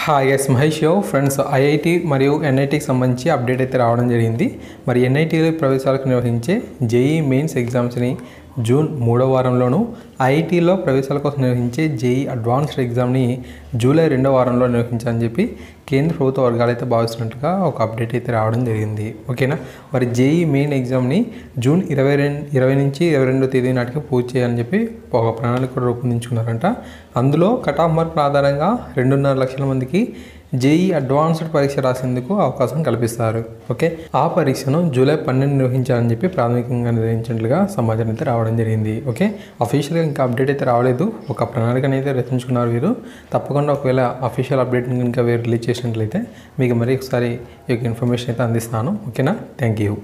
Hi yes Mahesh యో friends IIT మరియు ఎన్ఐటికి సంబంధించి అప్డేట్ అయితే రావడం జరిగింది. మరి ఎన్ఐటీలో ప్రవేశాలకు నిర్వహించే జేఈ మెయిన్స్ ఎగ్జామ్స్ని జూన్ 3వ వారంలోను, ఐఐటీలో ప్రవేశాల కోసం నిర్వహించే జేఈ అడ్వాన్స్డ్ ఎగ్జామ్ని జూలై 2వ వారంలో నిర్వహించాలని చెప్పి కేంద్ర ప్రభుత్వ వర్గాలు అయితే భావిస్తున్నట్టుగా ఒక అప్డేట్ అయితే రావడం జరిగింది. ఓకేనా, మరి జేఈ మెయిన్ ఎగ్జామ్ని జూన్ 20 నుంచి 22వ తేదీ నాటికి పూర్తి చేయాలని చెప్పి ఒక ప్రణాళిక కూడా రూపొందించుకున్నారంట. అందులో కట్ ఆఫ్ మార్కుల ఆధారంగా 2.5 లక్షల మందికి జేఈ అడ్వాన్స్డ్ పరీక్ష రాసేందుకు అవకాశం కల్పిస్తారు. ఓకే, ఆ పరీక్షను జూలై 12 నిర్వహించాలని చెప్పి ప్రాథమికంగా నిర్వహించినట్లుగా సమాచారం అయితే రావడం జరిగింది. ఓకే, అఫీషియల్గా ఇంకా అప్డేట్ అయితే రావలేదు. ఒక ప్రణాళికను అయితే రచించుకున్నారు వీరు. తప్పకుండా ఒకవేళ అఫీషియల్ అప్డేట్ కనుక వీరు రిలీజ్ చేసినట్లయితే మీకు మరి ఒకసారి ఈ యొక్క ఇన్ఫర్మేషన్ అయితే అందిస్తాను. ఓకేనా, థ్యాంక్ యూ.